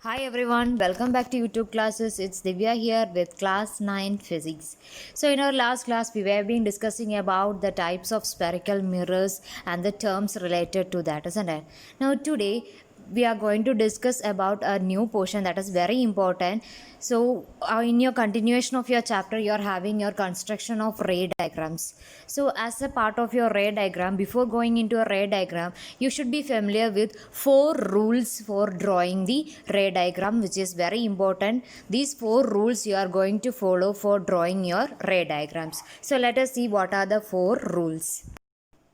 Hi everyone, welcome back to YouTube classes. It's Divya here with class 9 physics. So in our last class we have been discussing about the types of spherical mirrors and the terms related to that, isn't it? Now today we are going to discuss about a new portion that is very important. So in your continuation of your chapter you are having your construction of ray diagrams. So as a part of your ray diagram, before going into a ray diagram, you should be familiar with four rules for drawing the ray diagram, which is very important. These four rules you are going to follow for drawing your ray diagrams. So let us see what are the four rules.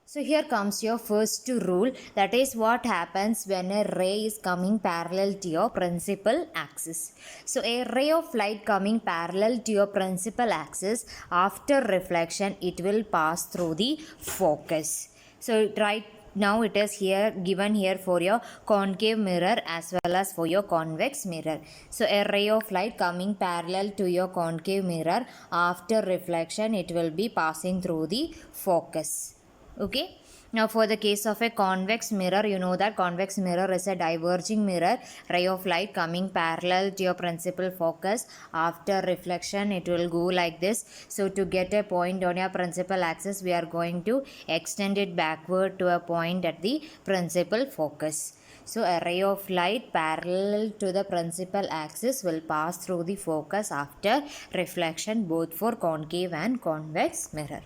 So here comes your first rule, that is what happens when a ray is coming parallel to your principal axis. So a ray of light coming parallel to your principal axis, after reflection it will pass through the focus. So right now it is here given here for your concave mirror as well as for your convex mirror. So a ray of light coming parallel to your concave mirror, after reflection it will be passing through the focus. Okay, now for the case of a convex mirror, you know that convex mirror is a diverging mirror, ray of light coming parallel to your principal focus, after reflection it will go like this. So to get a point on your principal axis, we are going to extend it backward to a point at the principal focus. So a ray of light parallel to the principal axis will pass through the focus after reflection, both for concave and convex mirror.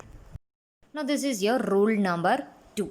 Now this is your rule number 2.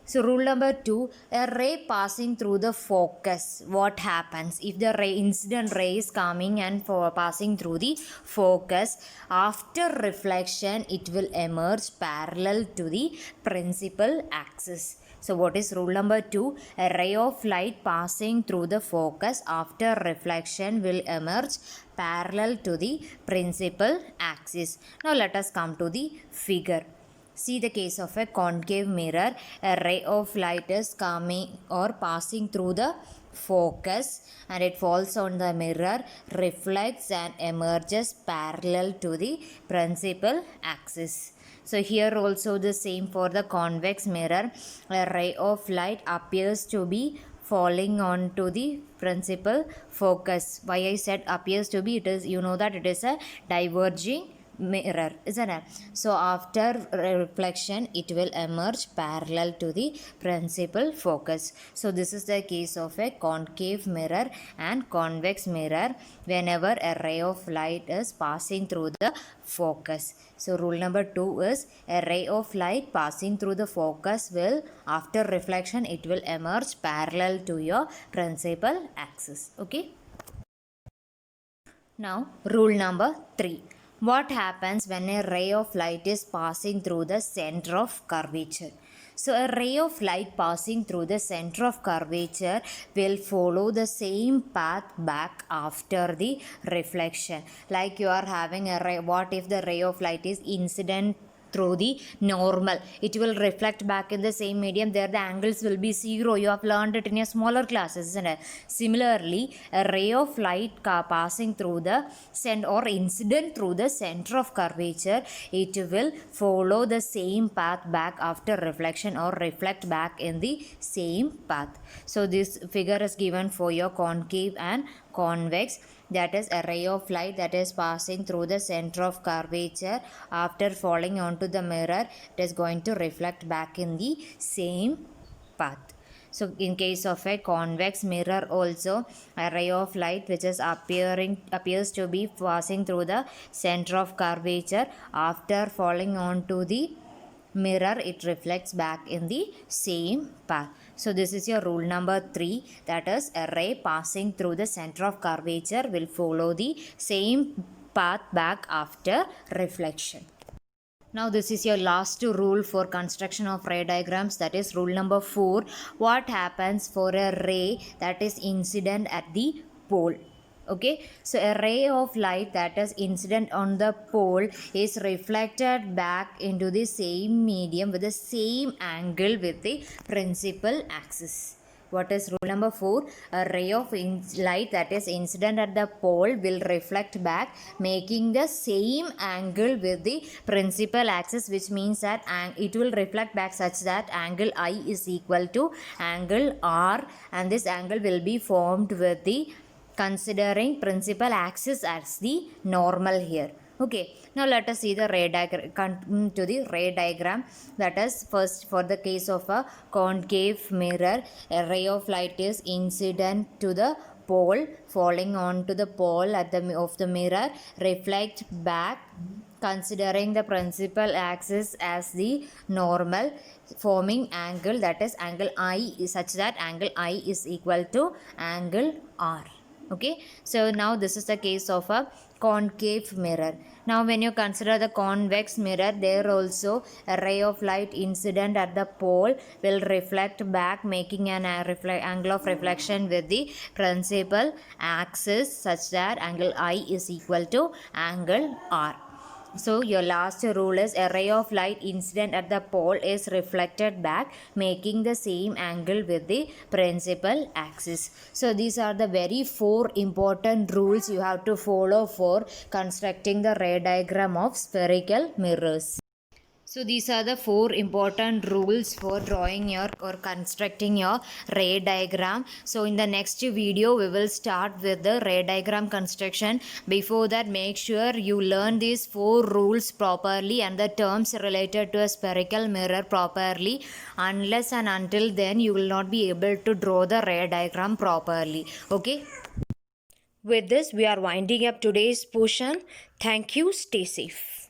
So rule number 2, a ray passing through the focus. What happens if the incident ray is coming and passing through the focus, after reflection it will emerge parallel to the principal axis. So what is rule number 2? A ray of light passing through the focus, after reflection will emerge parallel to the principal axis. Now let us come to the figure. See the case of a concave mirror. A ray of light is coming or passing through the focus and it falls on the mirror, reflects and emerges parallel to the principal axis. So here also the same for the convex mirror. A ray of light appears to be falling onto the principal focus. Why I said appears to be, it is, you know that it is a diverging mirror, isn't it? So after reflection it will emerge parallel to the principal focus. So this is the case of a concave mirror and convex mirror whenever a ray of light is passing through the focus. So rule number 2 is a ray of light passing through the focus will, after reflection it will emerge parallel to your principal axis. Okay, now rule number 3. What happens when a ray of light is passing through the center of curvature? So a ray of light passing through the center of curvature will follow the same path back after the reflection. Like you are having a ray, what if the ray of light is incident through the normal, it will reflect back in the same medium, there the angles will be 0. You have learned it in your smaller classes, isn't it? Similarly, a ray of light passing through the center or incident through the center of curvature, it will follow the same path back after reflection or reflect back in the same path. So this figure is given for your concave and convex, that is a ray of light that is passing through the center of curvature, after falling onto the mirror it is going to reflect back in the same path. So in case of a convex mirror also, a ray of light which is appears to be passing through the center of curvature, after falling onto the mirror it reflects back in the same path. So this is your rule number 3, that is a ray passing through the center of curvature will follow the same path back after reflection. Now this is your last rule for construction of ray diagrams, that is rule number 4. What happens for a ray that is incident at the pole? Okay, so a ray of light that is incident on the pole is reflected back into the same medium with the same angle with the principal axis. What is rule number 4? A ray of light that is incident at the pole will reflect back, making the same angle with the principal axis, which means that it will reflect back such that angle I is equal to angle R, and this angle will be formed with the considering principal axis as the normal here. Okay, now let us see the ray diagram. Come to the ray diagram. That is, first, for the case of a concave mirror, a ray of light is incident to the pole, falling onto the pole of the mirror, reflect back, considering the principal axis as the normal, forming angle, that is angle I, such that angle I is equal to angle R. Okay, so now this is the case of a concave mirror. Now when you consider the convex mirror, there also a ray of light incident at the pole will reflect back, making an angle of reflection with the principal axis such that angle I is equal to angle R. So your last rule is a ray of light incident at the pole is reflected back, making the same angle with the principal axis. So these are the very 4 important rules you have to follow for constructing the ray diagram of spherical mirrors. So these are the 4 important rules for drawing your or constructing your ray diagram. So in the next video we will start with the ray diagram construction. Before that, make sure you learn these 4 rules properly and the terms related to a spherical mirror properly. Unless and until then, you will not be able to draw the ray diagram properly. Okay. With this, we are winding up today's portion. Thank you. Stay safe.